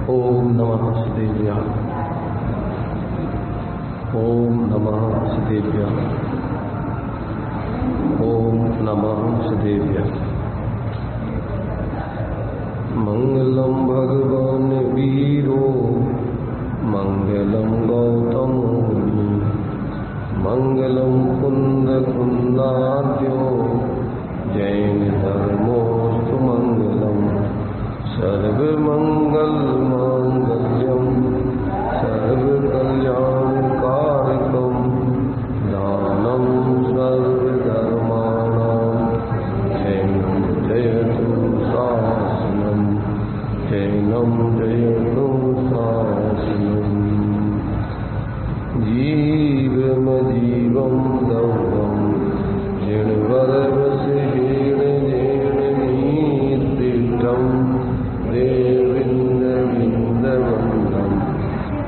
ओम नमः सिद्धेभ्यः। ओम नमः सिद्धेभ्यः। ओम नमः सिद्धेभ्यः। मंगलम भगवान वीरो मंगलम गौतम मुनि मंगलम कुंद कुंदाद्यो जैन धर्मोस्तु मंगलम सर्वमंगल मांगल्यम सर्वकल्याणकारकम दानम सर्वधर्माणां जयतु शासनम जैनम जयतु शासनम जीवम दौवम जिणवरवसेण जेण नीतिष्ठं देविन्दविन्दवन्दं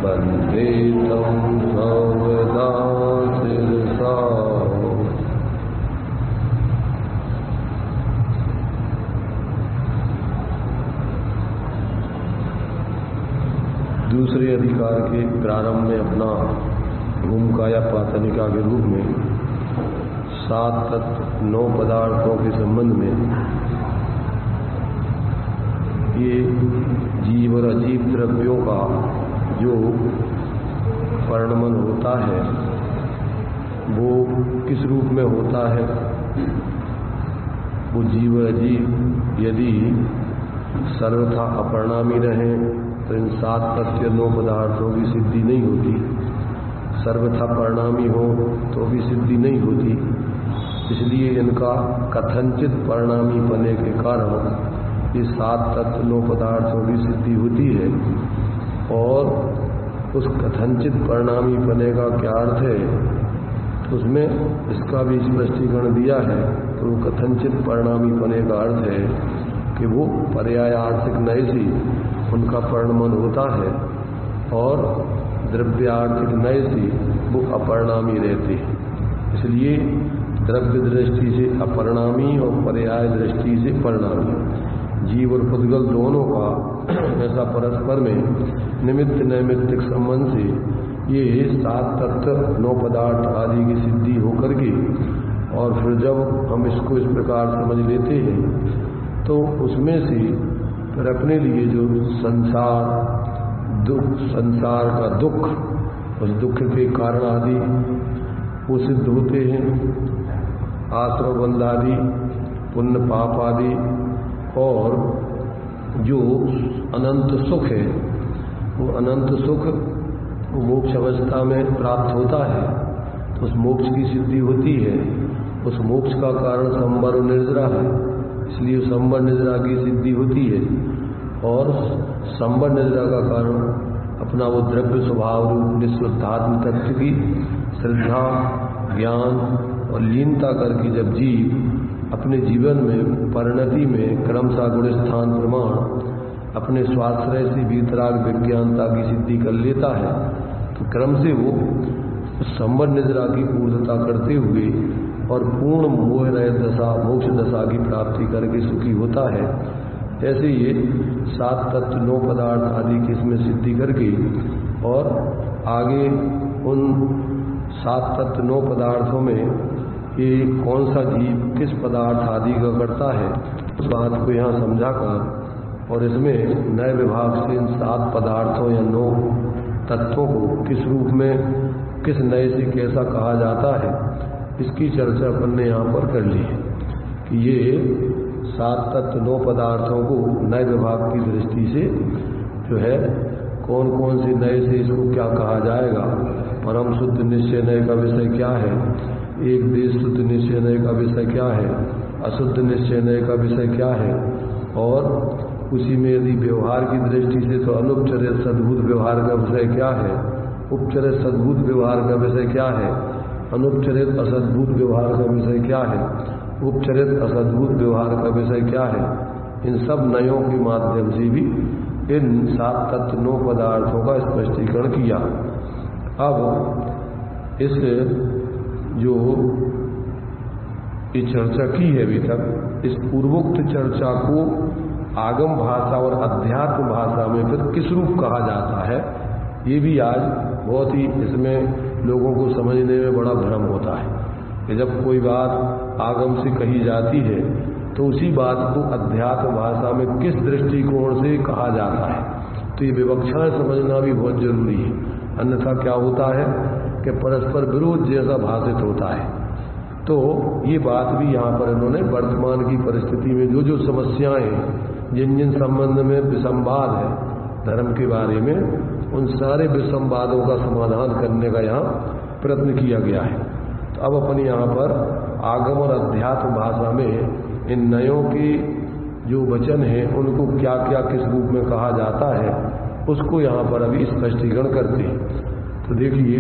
वन्दे तं सर्वदा शिरसा। दूसरे अधिकार के प्रारंभ में अपना भूमिका प्राथमिका के रूप में 7 तत्व 9 पदार्थों के संबंध में ये जीव और अजीव द्रव्यों का जो वर्णन होता है वो किस रूप में होता है। वो जीव और अजीव यदि सर्वथा अपरिणामी रहें तो इन 7 तत्व 9 पदार्थों की सिद्धि नहीं होती। सर्वथा परिणामी हो तो भी सिद्धि नहीं होती। इसलिए इनका कथनचित परिणामी बने के कारण ये 7 तत्व 9 पदार्थों की सिद्धि होती है। और उस कथनचित परिणामी बने का क्या अर्थ है, उसमें इसका भी स्पष्टीकरण दिया है। तो कथनचित परिणामी बने का अर्थ है कि वो पर्यायार्थिक नए से उनका परिणमन होता है और द्रव्यार्थिक नए से वो अपरिणामी रहते हैं। इसलिए द्रव्य दृष्टि से अपरिणामी और पर्याय दृष्टि से परिणामी जीव और पुद्गल दोनों का ऐसा परस्पर में निमित्त नैमित्तिक संबंध से ये 7 तत्व 9 पदार्थ आदि की सिद्धि होकर के और फिर जब हम इसको इस प्रकार समझ लेते हैं तो उसमें से फिर अपने लिए जो संसार का दुख, उस दुख के कारण आदि वो सिद्ध होते हैं। आश्रम बंध आदि, पुण्य पाप आदि, और जो अनंत सुख है वो अनंत सुख मोक्ष अवस्था में प्राप्त होता है तो उस मोक्ष की सिद्धि होती है। उस मोक्ष का कारण संवर और निर्जरा है, इसलिए संवर निर्जरा की सिद्धि होती है। और संवर निर्जरा का कारण अपना वो द्रव्य स्वभाव रूप निःशुद्धात्म तत्व की श्रद्धा, ज्ञान और लीनता करके जब जीव अपने जीवन में परिणति में क्रमशः गुण स्थान प्रमाण अपने स्वाश्रय से भीतराग विज्ञानता की सिद्धि कर लेता है तो क्रम से वो संवर निद्रा की पूर्णता करते हुए और पूर्ण मोह रहित दशा मोक्ष दशा की प्राप्ति करके सुखी होता है। ऐसे ये 7 तत्व 9 पदार्थ आदि की इसमें सिद्धि करके और आगे उन 7 तत्व 9 पदार्थों में ये कौन सा जीव किस पदार्थ आदि का करता है उस बात को यहाँ समझा कर और इसमें नए विभाग से इन 7 पदार्थों या 9 तत्वों को किस रूप में किस नए से कैसा कहा जाता है इसकी चर्चा अपन ने यहाँ पर कर ली है कि ये 7 तत्व 9 पदार्थों को नए विभाग की दृष्टि से जो है कौन कौन से नए से इसको क्या कहा जाएगा। परम शुद्ध निश्चय नए का विषय क्या है, एक देश शुद्ध निश्चय नए का विषय क्या है, अशुद्ध निश्चय नए का विषय क्या है, और उसी में यदि व्यवहार की दृष्टि से तो अनुपचरित सद्भुत व्यवहार का विषय क्या है, उपचरित सद्भुत व्यवहार का विषय क्या है, अनुपचरित असद्भुत व्यवहार का विषय क्या है, उपचरित असद्भुत व्यवहार का विषय क्या है। इन सब नयों के माध्यम से भी इन 7 तत्व 9 पदार्थों का स्पष्टीकरण किया। अब इस जो ये चर्चा की है अभी तक, इस पूर्वोक्त चर्चा को आगम भाषा और अध्यात्म भाषा में फिर किस रूप कहा जाता है, ये भी आज बहुत ही इसमें लोगों को समझने में बड़ा भ्रम होता है कि जब कोई बात आगम से कही जाती है तो उसी बात को अध्यात्म भाषा में किस दृष्टिकोण से कहा जाता है, तो ये विवक्षाएं समझना भी बहुत जरूरी है। अन्यथा क्या होता है कि परस्पर विरोध जैसा भाषित होता है। तो ये बात भी यहाँ पर इन्होंने वर्तमान की परिस्थिति में जो जो समस्याएं जिन जिन संबंध में विसंवाद है धर्म के बारे में, उन सारे विसंवादों का समाधान करने का यहाँ प्रयत्न किया गया है। तो अब अपन यहाँ पर आगम और अध्यात्म भाषा में इन नयों के जो वचन हैं उनको क्या क्या किस रूप में कहा जाता है उसको यहाँ पर अभी स्पष्टीकरण करते हैं। तो देखिए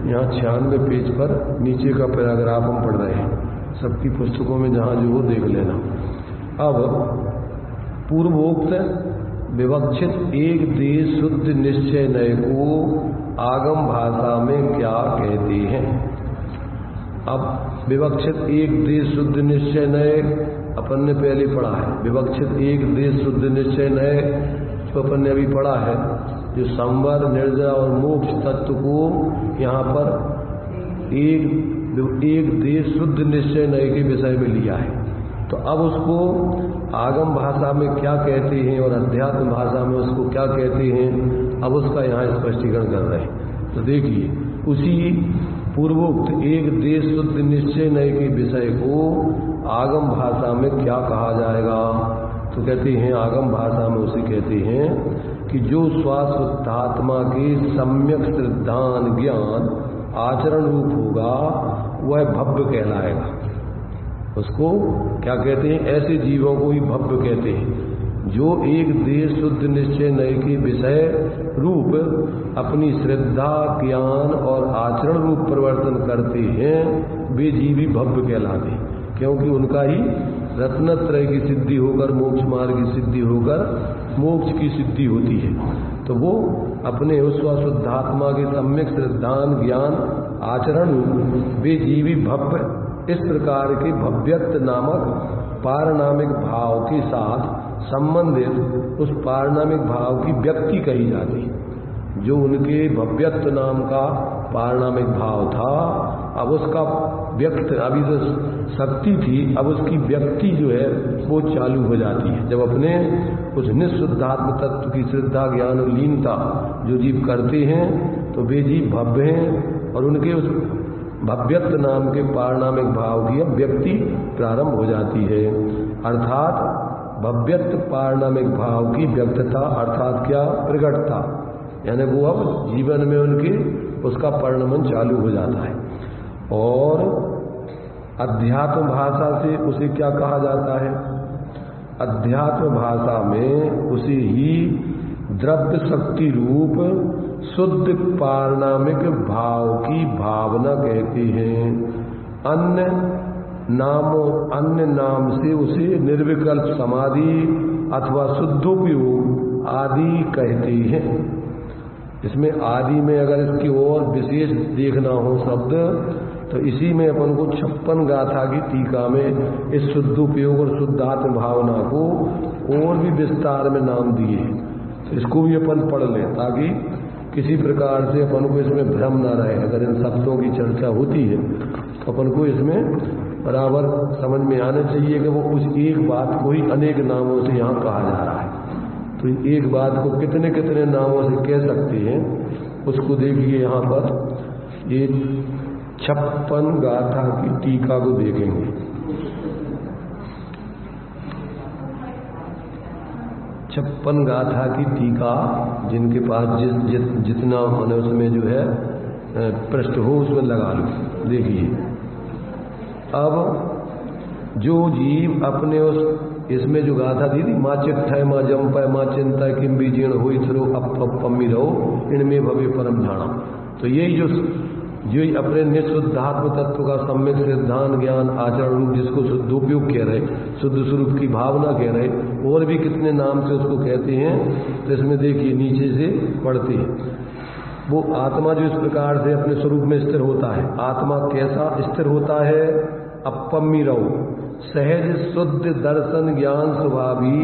यहाँ 96 पेज पर नीचे का पैराग्राफ हम पढ़ रहे हैं, सबकी पुस्तकों में जहाँ जो हो देख लेना। अब पूर्वोक्त विवक्षित एक देश शुद्ध निश्चय नय को आगम भाषा में क्या कहते हैं। अब विवक्षित एक देश शुद्ध निश्चय नय अपन ने पहले पढ़ा है। विवक्षित एक देश शुद्ध निश्चय नय जो अपन ने अभी पढ़ा है, जो संवर निर्जरा और मोक्ष तत्व को यहाँ पर एक देश शुद्ध निश्चय नय के विषय में लिया है। तो अब उसको आगम भाषा में क्या कहते हैं और अध्यात्म भाषा में उसको क्या कहते हैं, अब उसका यहाँ स्पष्टीकरण कर रहे हैं। तो देखिए उसी पूर्वोक्त एक देश शुद्ध निश्चय नय के विषय को आगम भाषा में क्या कहा जाएगा। तो कहते हैं आगम भाषा में उसे कहते हैं कि जो स्वाशुद्धात्मा के सम्यक श्रद्धान ज्ञान आचरण रूप होगा वह भव्य कहलाएगा। उसको क्या कहते हैं, ऐसे जीवों को ही भव्य कहते हैं जो एक देश शुद्ध निश्चय नय के विषय रूप अपनी श्रद्धा ज्ञान और आचरण रूप परिवर्तन करते हैं, वे जीव ही भव्य कहलाते हैं, क्योंकि उनका ही रत्नत्रय की सिद्धि होकर मोक्ष मार्ग की सिद्धि होकर मोक्ष की सिद्धि होती है। तो वो अपने उस शुद्धात्मा के सम्यक श्रद्धान ज्ञान आचरण वे जीवी भव्य इस प्रकार के भव्यत्व नामक पारनामिक भाव के साथ संबंधित उस पारनामिक भाव की व्यक्ति कही जाती है। जो उनके भव्यत्व नाम का पारनामिक भाव था, अब उसका व्यक्त अभी तो शक्ति थी, अब उसकी व्यक्ति जो है वो चालू हो जाती है। जब अपने उस निःशुद्धात्म तत्व की श्रद्धा ज्ञान और लीनता जो जीव करते हैं तो वे जीव भव्य हैं और उनके उस भव्यत्व नाम के पारनामिक भाव की अब व्यक्ति प्रारंभ हो जाती है। अर्थात भव्यत्व पारनामिक भाव की व्यक्तता अर्थात क्या, प्रगटता, यानी वो अब जीवन में उनके उसका परिणमन चालू हो जाता है। और अध्यात्म भाषा से उसे क्या कहा जाता है, अध्यात्म भाषा में उसे ही द्रव्य शक्ति रूप शुद्ध पारनामिक भाव की भावना कहते हैं। अन्य नाम से उसे निर्विकल्प समाधि अथवा शुद्धोपयोग आदि कहते हैं। इसमें आदि में अगर इसकी और विशेष देखना हो शब्द तो इसी में अपन को 56 गाथा की टीका में इस शुद्धोपयोग और शुद्धात्म भावना को और भी विस्तार में नाम दिए हैं। तो इसको भी अपन पढ़ लें ताकि किसी प्रकार से अपन को इसमें भ्रम ना रहे। अगर इन शब्दों की चर्चा होती है तो अपन को इसमें बराबर समझ में आना चाहिए कि वो उस एक बात को ही अनेक नामों से यहाँ कहा जा रहा है। तो एक बात को कितने कितने नामों से कह सकते हैं उसको देखिए। यहाँ पर ये 56 गाथा की टीका को देखेंगे। 56 गाथा की टीका जिनके पास जितना होने उसमें जो है पृष्ठ हो उसमें लगा लो। देखिए अब जो जीव अपने उस इसमें जो गाथा दी थी माँ चिट्ठय माँ जम्पय माँ चिंता किम बीजीण होई थरो अपमी रहो इनमें भवे परम जाना। तो यही जो अपने निःशुद्धात्म तत्व का सम्यक सिद्धांत ज्ञान आचरण रूप जिसको शुद्धोपयोग कह रहे, शुद्ध स्वरूप की भावना कह रहे, और भी कितने नाम से उसको कहते हैं। तो इसमें देखिए नीचे से पढ़ते हैं वो आत्मा जो इस प्रकार से अपने स्वरूप में स्थिर होता है। आत्मा कैसा स्थिर होता है, अपम्मी रहो सहज शुद्ध दर्शन ज्ञान स्वभावी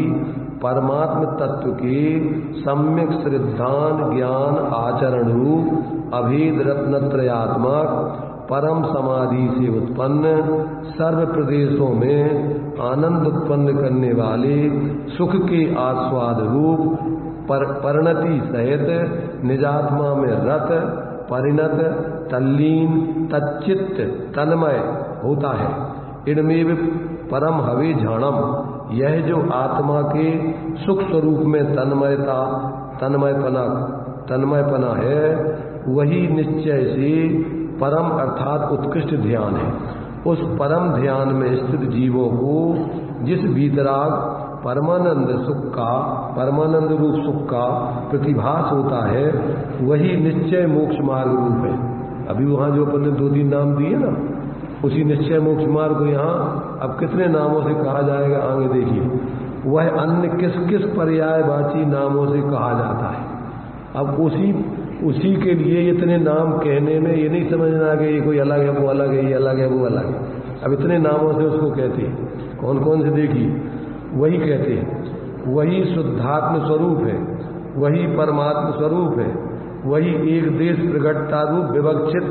परमात्म तत्व के सम्यक श्रद्धान ज्ञान आचरण रूप अभेद रत्नत्रयात्मक परम समाधि से उत्पन्न सर्व प्रदेशों में आनंद उत्पन्न करने वाले सुख के आस्वाद रूप परिणति सहित निजात्मा में रत परिणत तल्लीन तच्चित्त तन्मय होता है। इनमें परम हवे झाणम, यह जो आत्मा के सुख स्वरूप में तन्मयपना है, वही निश्चय से परम अर्थात उत्कृष्ट ध्यान है। उस परम ध्यान में स्थित जीवों को जिस वीतराग परमानंद रूप सुख का प्रतिभास होता है, वही निश्चय मोक्ष मार्ग रूप है। अभी वहां जो अपन ने 2-3 नाम दिए ना, उसी निश्चय मोक्ष मार्ग को यहाँ अब कितने नामों से कहा जाएगा आगे देखिए। वह अन्य किस किस पर्यायवाची नामों से कहा जाता है। अब उसी के लिए इतने नाम कहने में ये नहीं समझना कि ये कोई अलग है, वो अलग है, ये अलग है, वो अलग है। अब इतने नामों से उसको कहते हैं। कौन कौन से देखिए, वही कहते हैं। वही शुद्धात्म स्वरूप है, वही परमात्म स्वरूप है, वही एक देश प्रगटता रूप विवक्षित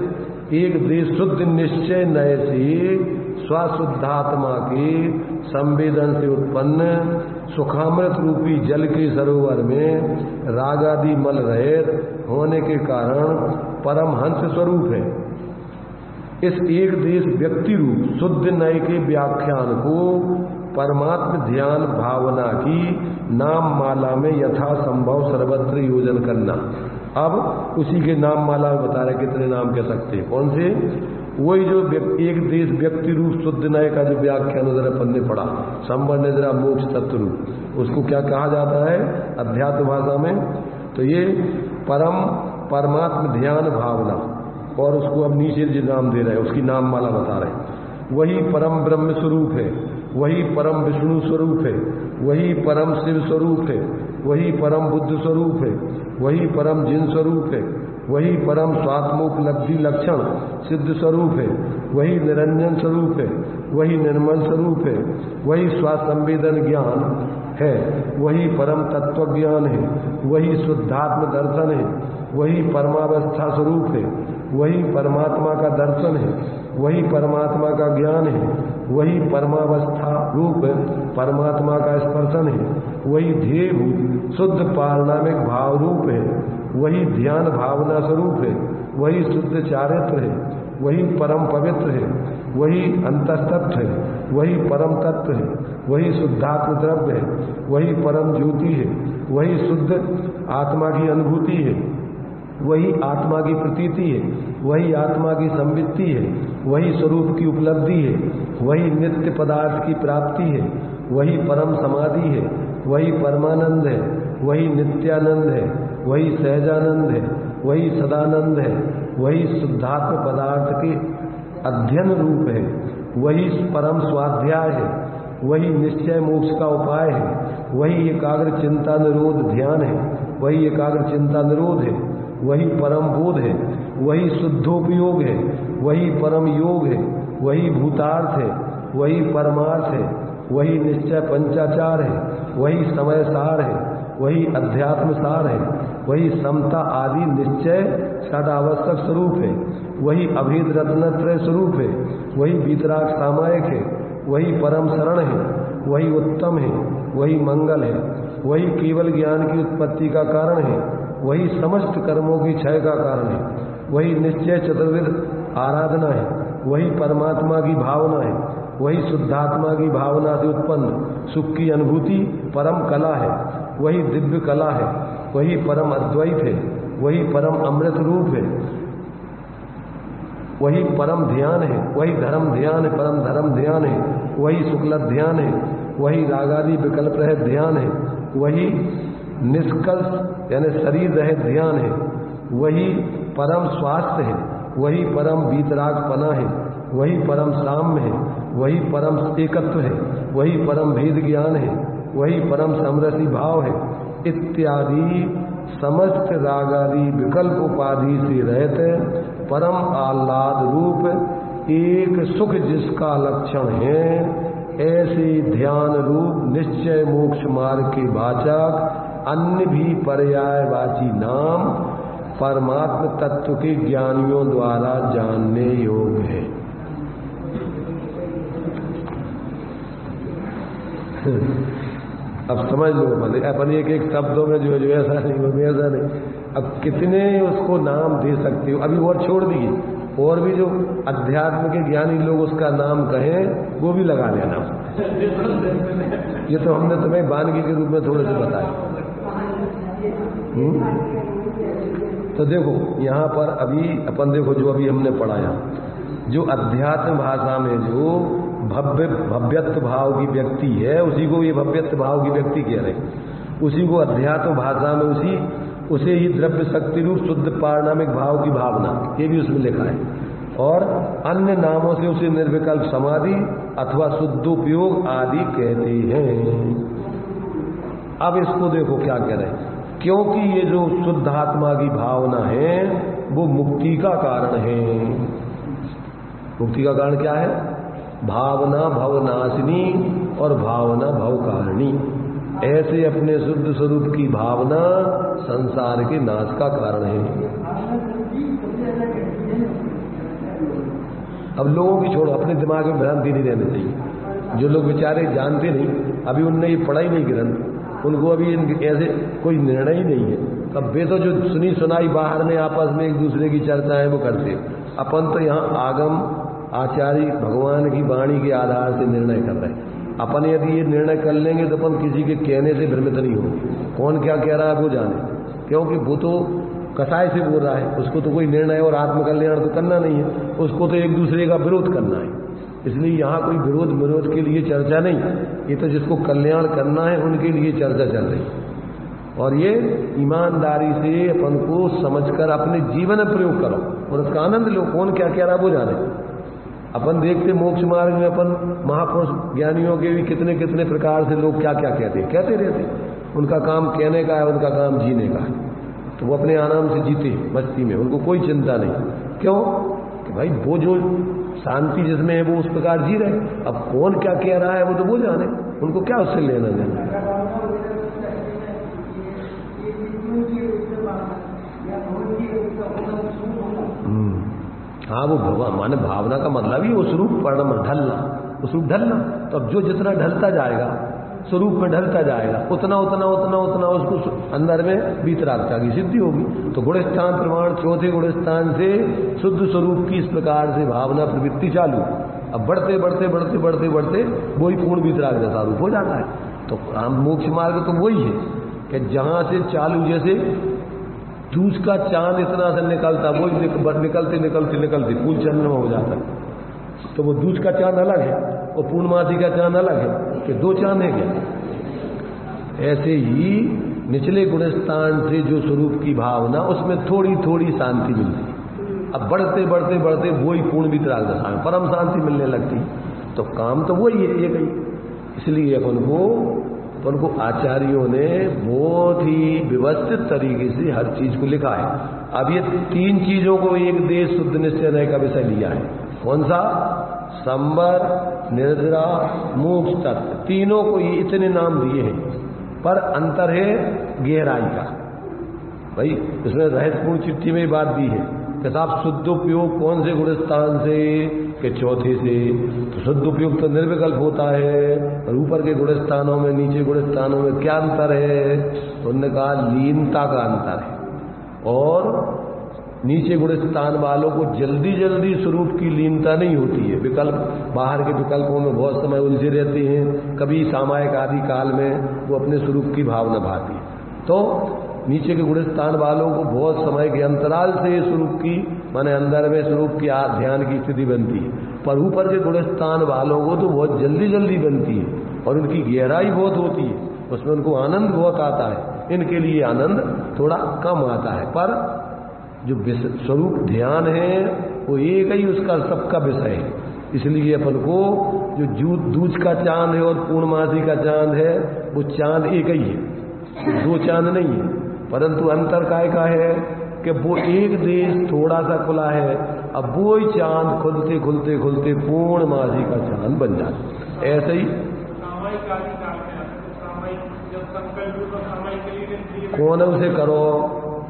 एक देश शुद्ध निश्चय नय से स्वशुद्धात्मा के संवेदन से उत्पन्न सुखामृत रूपी जल के सरोवर में रागादि मल रहित होने के कारण परमहंस स्वरूप है। इस एक देश व्यक्ति रूप शुद्ध नय के व्याख्यान को परमात्म ध्यान भावना की नाम माला में यथा संभव सर्वत्र योजन करना। अब उसी के नाम माला में बता रहे कितने नाम कह सकते हैं। कौन से? वही जो एक देश व्यक्ति रूप शुद्ध नय का जो व्याख्यान उधर अपन ने पढ़ा, संवर्ण निद्रा मोक्ष तत्व रूप, उसको क्या कहा जाता है अध्यात्म भाषा में? तो ये परमात्म ध्यान भावना, और उसको अब नीचे जो नाम दे रहे हैं उसकी नाम माला बता रहे हैं। वही परम ब्रह्म स्वरूप है, वही परम विष्णु स्वरूप है, वही परम शिव स्वरूप है, वही परम बुद्ध स्वरूप है, वही परम जिन स्वरूप है, वही परम स्वात्मोपलब्धि लक्षण सिद्ध स्वरूप है, वही निरंजन स्वरूप है, वही निर्मल स्वरूप है, वही स्वासंवेदन ज्ञान है, वही परम तत्व ज्ञान है, वही शुद्धात्म दर्शन है, वही परमावस्था स्वरूप है, वही परमात्मा का दर्शन है, वही परमात्मा का ज्ञान है, वही परमावस्था रूप परमात्मा का स्पर्शन है, वही ध्येयभूत शुद्ध पारणामिक भाव रूप है, वही ध्यान भावना स्वरूप है, वही शुद्ध चारित्र है, वही परम पवित्र है, वही अंतस्तत्व है, वही परम तत्व है, वही शुद्धात्म द्रव्य है, वही परम ज्योति है, वही शुद्ध आत्मा की अनुभूति है, वही आत्मा की प्रतीति है, वही आत्मा की संवित्ति है, वही स्वरूप की उपलब्धि है, वही नित्य पदार्थ की प्राप्ति है, वही परम समाधि है, वही परमानंद है, वही नित्यानंद है, वही सहजानंद है, वही सदानंद है, वही शुद्धात्म पदार्थ के अध्ययन रूप है, वही परम स्वाध्याय है, वही निश्चय मोक्ष का उपाय है, वही एकाग्र चिंता निरोध ध्यान है, वही एकाग्र चिंता निरोध है, वही परम बोध है, वही शुद्धोपयोग है, वही परम योग है, वही भूतार्थ है, वही परमार्थ है, वही निश्चय पंचाचार है, वही समय सार है, वही अध्यात्म सार है, वही समता आदि निश्चय सदावश्यक स्वरूप है, वही अभेद रत्नत्रय स्वरूप है, वही वीतराग सामायिक है, वही परम शरण है, वही उत्तम है, वही मंगल है, वही केवल ज्ञान की उत्पत्ति का कारण है, वही समस्त कर्मों की क्षय का कारण है, वही निश्चय चतुर्विध आराधना है, वही परमात्मा की भावना है, वही शुद्धात्मा की भावना से उत्पन्न सुख की अनुभूति परम कला है, वही दिव्य कला है, वही परम अद्वैत है, वही परम अमृत रूप है, वही परम ध्यान है, वही धर्म ध्यान है, परम धर्म ध्यान है, वही शुक्ल ध्यान है, वही रागादि विकल्प रहित ध्यान है, वही निष्कल्ष यानी शरीर रहित ध्यान है, वही परम स्वास्थ्य है, वही परम वीतरागपना है, वही परम साम्य है, वही परम एकत्व है, वही परम भेद ज्ञान है, वही परम समरसी भाव है इत्यादि समस्त रागादि विकल्प उपाधि से रहित परम आह्लाद रूप एक सुख जिसका लक्षण है, ऐसे ध्यान रूप निश्चय मोक्ष मार्ग के वाचक अन्य भी पर्यायवाची नाम परमात्म तत्व के ज्ञानियों द्वारा जानने योग्य है। अब समझ लो अपन एक एक शब्दों में जो ऐसा नहीं वो ऐसा नहीं। अब कितने उसको नाम दे सकते हो, अभी और छोड़ दिए, और भी जो अध्यात्म के ज्ञानी लोग उसका नाम कहें वो भी लगा लेना। ये तो हमने तुम्हें वानगी के रूप में थोड़े से बताया। तो देखो यहाँ पर अभी अपन देखो जो अभी हमने पढ़ाया, जो अध्यात्म भाषा में जो भव्यत्व भाव की व्यक्ति है उसी को ये भव्यत्व भाव की व्यक्ति कह रहे, उसी को अध्यात्म भाषा में उसे ही द्रव्य शक्ति रूप शुद्ध पारणामिक भाव की भावना, ये भी उसमें लिखा है। और अन्य नामों से उसे निर्विकल्प समाधि अथवा शुद्धोपयोग आदि कहते हैं। अब इसको देखो क्या कह रहे हैं, क्योंकि ये जो शुद्ध आत्मा की भावना है वो मुक्ति का कारण है। मुक्ति का कारण क्या है? भावना भवनाशिनी और भावना भवकारिणी। ऐसे अपने शुद्ध स्वरूप की भावना संसार के नाश का कारण है। अब लोगों की छोड़ो, अपने दिमाग में भ्रांति नहीं रहनी चाहिए। जो लोग बेचारे जानते नहीं, अभी उनने ये पढ़ा ही नहीं ग्रंथ, उनको अभी ऐसे कोई निर्णय ही नहीं है। अब वे तो जो सुनी सुनाई बाहर में आपस में एक दूसरे की चर्चाएं वो करते। अपन तो यहाँ आगम आचार्य भगवान की वाणी के आधार से निर्णय कर रहे हैं। अपन यदि ये निर्णय कर लेंगे तो अपन किसी के कहने से भ्रमित नहीं होंगे। कौन क्या कह रहा है वो जाने, क्योंकि वो तो कसाय से बोल रहा है, उसको तो कोई निर्णय और आत्मकल्याण तो करना नहीं है, उसको तो एक दूसरे का विरोध करना है। इसलिए यहाँ कोई विरोध के लिए चर्चा नहीं, ये तो जिसको कल्याण करना है उनके लिए चर्चा चल रही है। और ये ईमानदारी से अपन को समझकर अपने जीवन में प्रयोग करो और उसका आनंद लो। कौन क्या कह रहा है वो जाने। अपन देखते मोक्ष मार्ग में अपन महापुरुष ज्ञानियों के भी कितने कितने प्रकार से लोग क्या क्या कहते रहते। उनका काम कहने का है, उनका काम जीने का है, तो वो अपने आराम से जीते मस्ती में, उनको कोई चिंता नहीं। क्यों? कि भाई वो जो शांति जिसमें है वो उस प्रकार जी रहे। अब कौन क्या कह रहा है वो तो वो जाने, उनको क्या उससे लेना देना। हाँ, वो भगवान माने भावना का मतलब ही वो स्वरूप परिणाम ढलना, वो स्वरूप ढलना। तो अब जो जितना ढलता जाएगा स्वरूप में ढलता जाएगा उतना उतना उतना उतना उसको अंदर में वीतरागता की सिद्धि होगी। तो गुणस्थान प्रमाण चौथे गुणस्थान से शुद्ध स्वरूप की इस प्रकार से भावना प्रवृत्ति चालू, अब बढ़ते बढ़ते बढ़ते बढ़ते बढ़ते वही पूर्ण वीतराग जैसा रूप हो जाता है। तो मोक्ष मार्ग तो वही है कि जहां से चालू जैसे दूज का चांद इतना से निकलता, वो निकलते निकलते निकलते फूल चंद्रमा हो जाता है। तो वो दूज का चांद अलग है और पूर्णमासी का चांद अलग है कि दो चांद है क्या? ऐसे ही निचले गुणस्थान से जो स्वरूप की भावना उसमें थोड़ी थोड़ी शांति मिलती है। अब बढ़ते बढ़ते बढ़ते वही पूर्ण वितराग दशा में परम शांति मिलने लगती। तो काम तो वही है, ये कही। इसलिए अपन को आचार्यों ने बहुत ही व्यवस्थित तरीके से हर चीज को लिखा है। अब ये तीन चीजों को एक देश शुद्ध निश्चय का विषय लिया है। कौन सा? संवर, निर्जरा, मोक्ष तत्व। तीनों को ये इतने नाम दिए हैं, पर अंतर है गहराई का। भाई इसमें रहस्यपूर्ण चिट्ठी में बात दी है कि साहब शुद्धोपयोग कौन से गुणस्थान से के चौथे से। तो शुद्धोपयोग तो निर्विकल्प होता है, और ऊपर के गुणस्थानों में नीचे गुणस्थानों में क्या अंतर है? तो उन्होंने कहा लीनता का अंतर है। और नीचे गुणस्थान वालों को जल्दी जल्दी स्वरूप की लीनता नहीं होती है। विकल्प बाहर के विकल्पों में बहुत समय उलझे रहते हैं, कभी सामायिक आदि काल में वो अपने स्वरूप की भावना भाती है। तो नीचे के गुणस्थान वालों को बहुत समय के अंतराल से स्वरूप की माने अंदर में स्वरूप की ध्यान की स्थिति बनती है, पर ऊपर के गुणस्थान वालों को तो बहुत जल्दी जल्दी बनती है और उनकी गहराई बहुत होती है, उसमें उनको आनंद बहुत आता है। इनके लिए आनंद थोड़ा कम आता है, पर जो स्वरूप ध्यान है वो एक ही उसका सबका विषय है। इसलिए अपन को जो दूज का चांद है और पूर्णमासी का चांद है वो चांद एक ही है, दो चांद नहीं है। परंतु अंतर काय का है कि वो एक देश थोड़ा सा खुला है अब वो ही चांद खुलते खुलते खुलते पूर्णमासी का चांद बन जाता। ऐसे ही कौन उसे करो,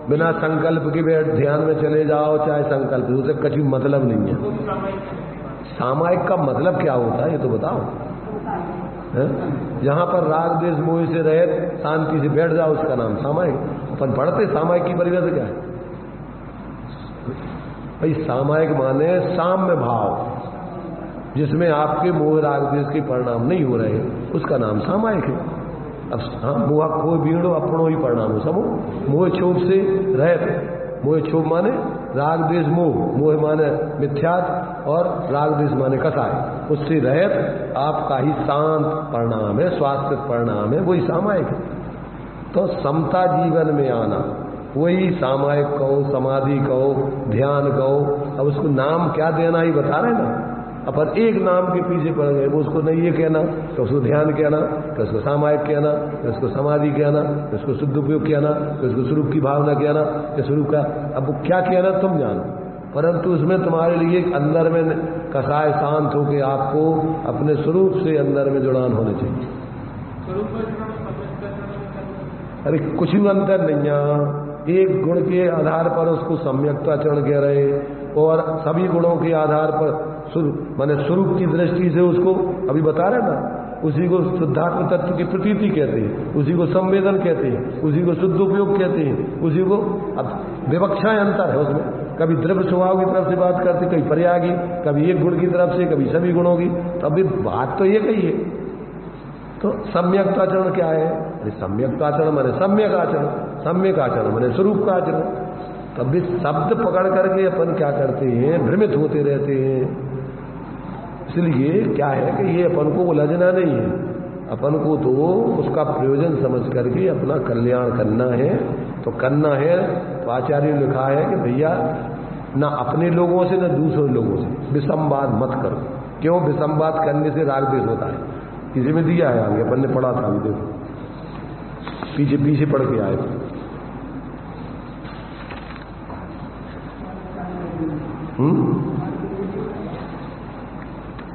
बिना संकल्प के बैठ ध्यान में चले जाओ, चाहे संकल्प, उसे कभी मतलब नहीं है। सामायिक का मतलब क्या होता है ये तो बताओ। जहां पर राग द्वेष मोह से रहे शांति से बैठ जाओ, उसका नाम सामायिक। अपन पढ़ते सामायिक की परिभाषा क्या है भाई? सामायिक माने साम्य भाव, जिसमें आपके मोह राग द्वेष के परिणाम नहीं हो रहे, उसका नाम सामायिक है। अब हाँ, मोह खो बीड़ो अपनो ही परिणाम हो समो, मोह क्षोभ से रहित। मोह क्षोभ माने राग द्वेष मोह, मोह माने मिथ्यात्व और राग द्वेष माने कसाय, उससे रहित आपका ही शांत परिणाम है, स्वास्थ्य परिणाम है, वही सामायिक है। तो समता जीवन में आना, वही सामायिक कहो, समाधि कहो, ध्यान कहो। अब उसको नाम क्या देना ही बता रहे ना, अपन एक नाम के पीछे पड़ गए। वो उसको नहीं ये कहना तो उसको ध्यान कहना, तो उसको सामायिक कहना, तो उसको समाधि कहना, तो उसको शुद्ध उपयोग कहना, तो उसको स्वरूप की भावना कहना, तो स्वरूप का अब वो क्या कहना तुम जानो, परंतु उसमें तुम्हारे लिए अंदर में कसाय शांत होकर आपको अपने स्वरूप से अंदर में जुड़ान होने चाहिए। अरे कुछ भी अंतर नहीं है, एक गुण के आधार पर उसको सम्यक्ताचरण कह रहे, और सभी गुणों के आधार पर माने स्वरूप की दृष्टि से उसको अभी बता रहे ना, उसी को शुद्धात्म तत्व की प्रतीति कहते हैं, उसी को संवेदन कहते हैं, उसी को शुद्ध उपयोग कहते हैं, उसी को। अब विवक्षाएं अंतर है उसमें, कभी द्रव्य स्वभाव की तरफ से बात करते, कभी पर्यागी, कभी एक गुण की तरफ से, कभी सभी गुणों की। तो अभी बात तो एक ही है। तो सम्यक्ताचरण क्या है? अरे सम्यक्ताचरण माने सम्यक आचरण, सम्यक आचरण माने स्वरूप का आचरण। तब भी शब्द पकड़ करके अपन क्या करते हैं, भ्रमित होते रहते हैं। इसलिए क्या है कि ये अपन को उलझना नहीं है, अपन को तो उसका प्रयोजन समझ करके अपना कल्याण करना है। तो करना है तो आचार्य ने लिखा है कि भैया ना अपने लोगों से ना दूसरे लोगों से विसंवाद मत करो। क्यों? विसंवाद करने से राग द्वेष होता है। किसी में दिया है आगे, अपन ने पढ़ा था, अभी देखो पीछे पीछे पढ़ के आए थे।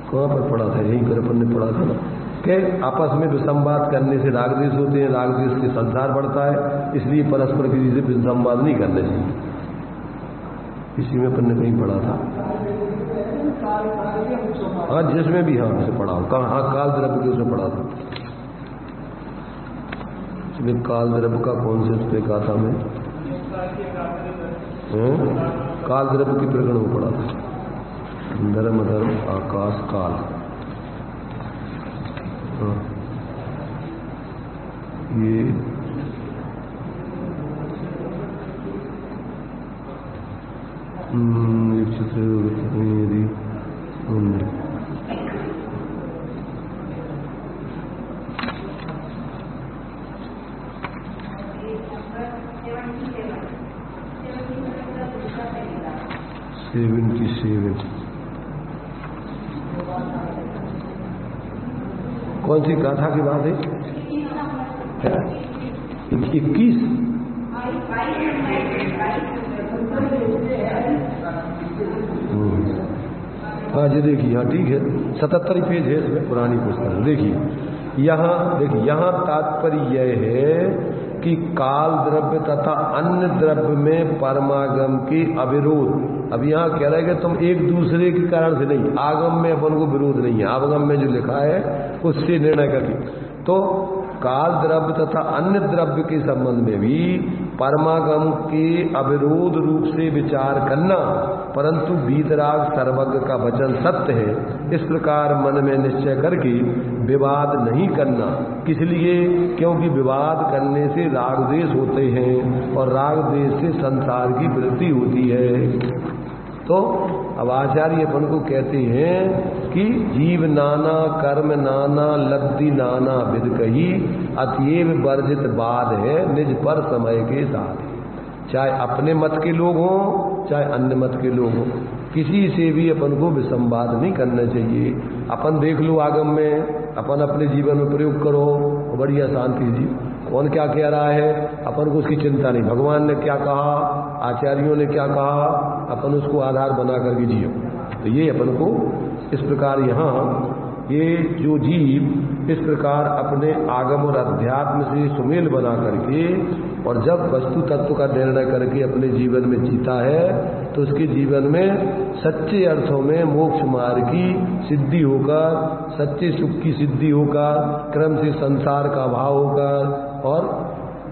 कहाँ पर पढ़ा था? यहीं पर अपन ने पढ़ा था ना कि आपस में विसंवाद करने से राग द्वेष होते हैं, राग द्वेष से संसार बढ़ता है, इसलिए परस्पर किसी से विसंवाद नहीं करने चाहिए। इसी में अपन ने कहीं पढ़ा था। हाँ जिसमें भी हाँ से पढ़ा हो, कहाँ? हाँ काल द्रव्य के उसमें पढ़ा था। इसमें काल द्रव्य का कौन से उस पर कहा था मैं? काल द्रव्य की प्रकरण में पढ़ा था। धर्म धर्म आकाश काल। ये यदि सेवन की सेवन कौन सी गाथा की बात है? 21। हाँ जी देखिए, हाँ ठीक है, 77 पेज है इसमें, पुरानी पुस्तक। देखिए यहाँ तात्पर्य यह है कि काल द्रव्य तथा अन्य द्रव्य में परमागम की अविरोध। अब यहाँ कह रहे हैं कि तुम एक दूसरे के कारण से नहीं, आगम में अपन को विरोध नहीं है, आगम में जो लिखा है उससे निर्णय करके। तो काल द्रव्य तथा अन्य द्रव्य के संबंध में भी परमागम के अविरोध रूप से विचार करना, परंतु वीतराग सर्वज्ञ का वचन सत्य है, इस प्रकार मन में निश्चय करके विवाद नहीं करना। किस लिए? क्योंकि विवाद करने से राग द्वेष होते हैं और राग द्वेष से संसार की वृद्धि होती है। तो अब आचार्य अपन को कहते हैं कि जीव नाना कर्म नाना लब्धि नाना विद कही, अतएव वर्जित बाद है निज पर समय के साथ। चाहे अपने मत के लोग हों चाहे अन्य मत के लोग हों, किसी से भी अपन को विसंवाद नहीं करना चाहिए। अपन देख लो आगम में, अपन अपने जीवन में प्रयोग करो, बढ़िया शांति जी। कौन क्या कह रहा है अपन को उसकी चिंता नहीं, भगवान ने क्या कहा, आचार्यों ने क्या कहा, अपन उसको आधार बना करके जियो। तो ये अपन को इस प्रकार यहाँ ये जो जीव इस प्रकार अपने आगम और अध्यात्म से सुमेल बना करके और जब वस्तु तत्व का निर्णय करके अपने जीवन में जीता है तो उसके जीवन में सच्चे अर्थों में मोक्ष मार्ग की सिद्धि होकर, सच्चे सुख की सिद्धि होकर, क्रम से संसार का भाव होकर और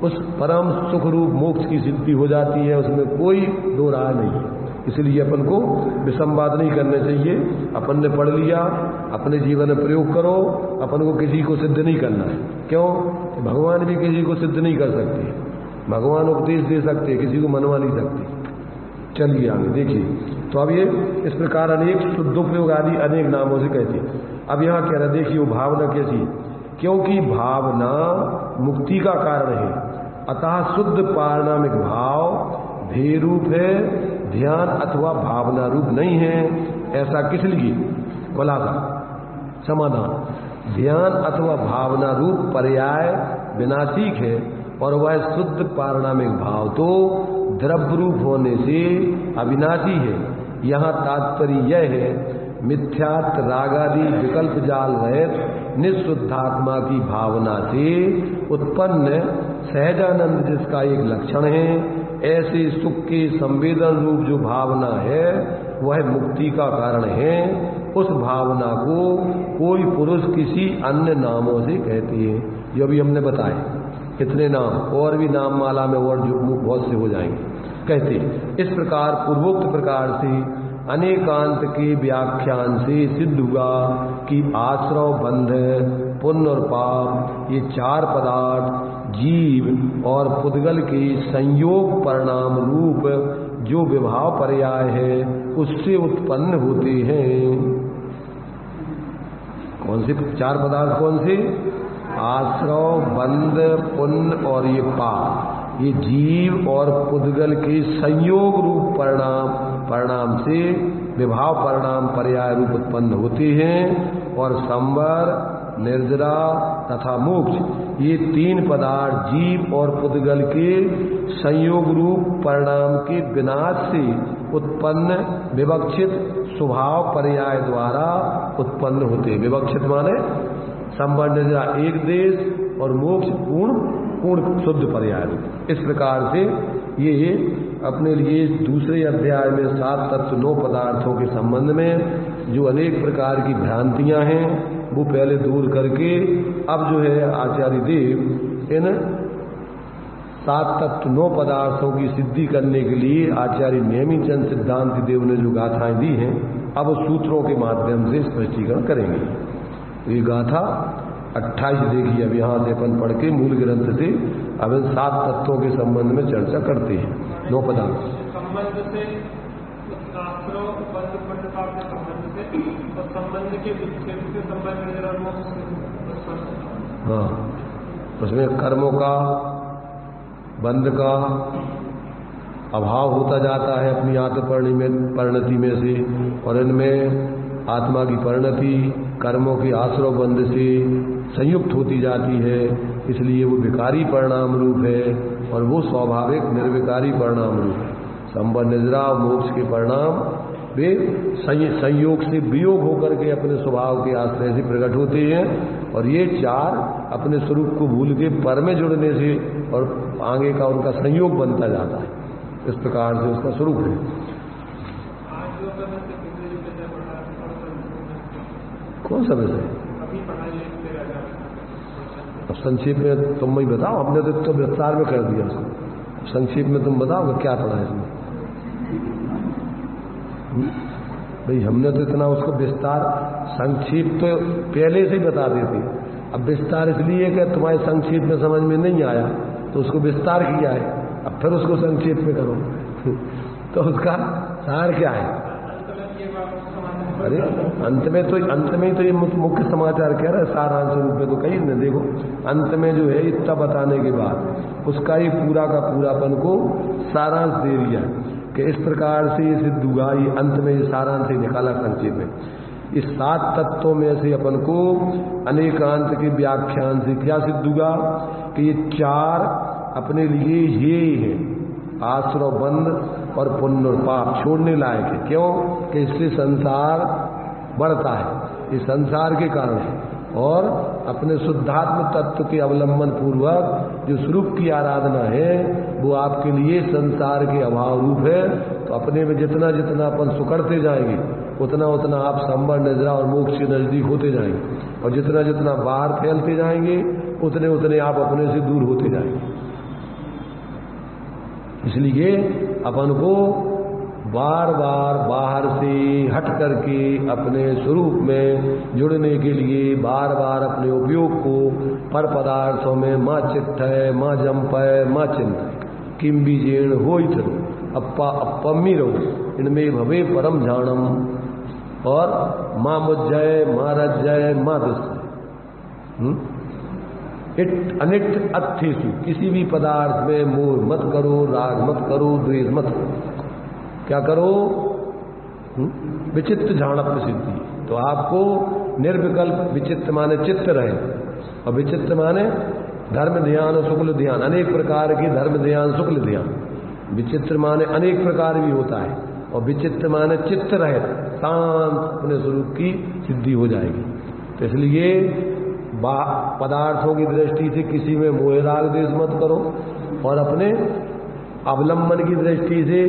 उस परम सुख रूप मोक्ष की सिद्धि हो जाती है। उसमें कोई दो राह नहीं है। इसलिए अपन को विसंवाद नहीं करना चाहिए। अपन ने पढ़ लिया, अपने जीवन में प्रयोग करो, अपन को किसी को सिद्ध नहीं करना है। क्यों? भगवान भी किसी को सिद्ध नहीं कर सकते। भगवान उपदेश दे सकते, किसी को मनवा नहीं सकते। चलिए आगे देखिए। तो अब ये इस प्रकार अनेक शुद्धोपयोग आदि अनेक नामों से कहते हैं। अब यहाँ कह रहे देखिए वो भावना कैसी है, क्योंकि भावना मुक्ति का कारण है, अतः शुद्ध पारनामिक भाव भेय रूप है, ध्यान अथवा भावना रूप नहीं है। ऐसा किस लिए? खुलासा समाधान। ध्यान अथवा भावना रूप पर्याय विनाशिक है और वह शुद्ध पारनामिक भाव तो द्रव्य रूप होने से अविनाशी है। यहाँ तात्पर्य यह है, मिथ्यात्व रागादि विकल्प जाल रहित निःशुद्धात्मा की भावना से उत्पन्न सहजानंद जिसका एक लक्षण है, ऐसे सुख के संवेदन रूप जो भावना है वह मुक्ति का कारण है। उस भावना को कोई पुरुष किसी अन्य नामों से कहते हैं, जो भी हमने बताए कितने नाम, और भी नाम माला में और जो बहुत से हो जाएंगे कहते हैं। इस प्रकार पूर्वोक्त प्रकार से अनेकांत के व्याख्यान से सिद्ध हुआ कि आश्रव, बंध, पुण्य और पाप ये चार पदार्थ जीव और पुद्गल के संयोग परिणाम रूप जो विभाव पर्याय है उससे उत्पन्न होते हैं। कौन से चार पदार्थ? कौन से? आश्रव, बंध, पुण्य और ये पाप, ये जीव और पुद्गल के संयोग रूप परिणाम से विभाव परिणाम पर्याय रूप उत्पन्न होते हैं। और संवर, निर्जरा तथा मोक्ष ये तीन पदार्थ जीव और पुद्गल के संयोग रूप परिणाम के विनाश से उत्पन्न विवक्षित स्वभाव पर्याय द्वारा उत्पन्न होते। विवक्षित माने संवर, निर्जरा एक देश और मोक्ष पूर्ण शुद्ध पर्याय। इस प्रकार से ये अपने लिए दूसरे अध्याय में 7 तत्व 9 पदार्थों के संबंध में जो अनेक प्रकार की भ्रांतियां हैं वो पहले दूर करके अब जो है आचार्य देव इन 7 तत्व 9 पदार्थों की सिद्धि करने के लिए आचार्य नेमिचंद सिद्धांत देव ने जो गाथाएं दी हैं अब सूत्रों के माध्यम से स्पष्टीकरण करेंगे। ये गाथा 28 देखिए। अब यहाँ से अपन पढ़ के मूल ग्रंथ से अब इन 7 तत्वों के संबंध में चर्चा करते हैं। 9 पदार्थ संबंध से संबंध के विच्छेद से संबंध। हाँ, उसमें कर्मों का, बंध का अभाव होता जाता है अपनी आत्म परिणति में से, और इनमें आत्मा की परिणति कर्मों के आश्रव बंध से संयुक्त होती जाती है। इसलिए वो विकारी परिणाम रूप है और वो स्वाभाविक निर्विकारी परिणाम रूप है। संबंध, निद्रा और मोक्ष के परिणाम वे संयोग से वियोग होकर के अपने स्वभाव के आश्रय से प्रकट होते हैं, और ये चार अपने स्वरूप को भूल के पर में जुड़ने से और आगे का उनका संयोग बनता जाता है। इस प्रकार से उसका स्वरूप है। कौन सा विषय? अब संक्षेप में तुम ही बताओ। हमने तो विस्तार में कर दिया उसको, संक्षेप में तुम बताओ क्या पढ़ा है इसमें। भाई हमने तो इतना उसको विस्तार, संक्षेप तो पहले से ही बता देते। अब विस्तार इसलिए कि तुम्हारे संक्षेप में समझ में नहीं आया तो उसको विस्तार किया है, अब फिर उसको संक्षेप में करो तो उसका सार क्या है? अरे अंत में तो ये मुख्य समाचार कह रहा है, सारांश रूप में तो कहीं न। देखो अंत में जो है इतना बताने के बाद उसका ही पूरा का पूरापन को सारांश दे दिया कि इस प्रकार से ये सिद्ध हुआ। ये अंत में ये सारांश ही निकाला संक्षेप में। इस 7 तत्वों में से अपन को अनेकांत के व्याख्यान से क्या सिद्ध हुआ कि ये 4 अपने लिए ये है आश्रव बंध और पुण्य और पाप छोड़ने लायक है। क्यों कि इससे संसार बढ़ता है, ये संसार के कारण है। और अपने शुद्धात्म तत्व के अवलंबन पूर्वक जो स्वरूप की आराधना है वो आपके लिए संसार के अभाव रूप है। तो अपने में जितना जितना अपन सुकड़ते जाएंगे उतना उतना आप संवर निद्रा और मोक्ष के नजदीक होते जाएंगे, और जितना जितना बाहर फैलते जाएंगे उतने उतने आप अपने से दूर होते जाएंगे। इसलिए अपन को बार बार बाहर से हट करके अपने स्वरूप में जुड़ने के लिए बार बार अपने उपयोग को पर पदार्थों में माँ चिट्ठय माँ जम्पय माँ चिंत किम बीजेण हो अप्पा अप्पम्मी रहो इनमें भवे परम झाणम और माँ मुज्जय माँ रज्जय माँ दुष्य इट अनिट अत्थेसु किसी भी पदार्थ में मोह मत करो, राग मत करो, द्वेष मत करो। क्या करो? विचित्र झाणप्य सिद्धि। तो आपको निर्विकल्प विचित्र माने चित्त रहे, और विचित्र माने धर्म ध्यान और शुक्ल ध्यान, अनेक प्रकार के धर्म ध्यान शुक्ल ध्यान। विचित्र माने अनेक प्रकार भी होता है, और विचित्र माने चित्त रहे, शांत अपने स्वरूप की सिद्धि हो जाएगी। तो इसलिए पदार्थों की दृष्टि से किसी में मोह राग द्वेष मत करो, और अपने अवलंबन की दृष्टि से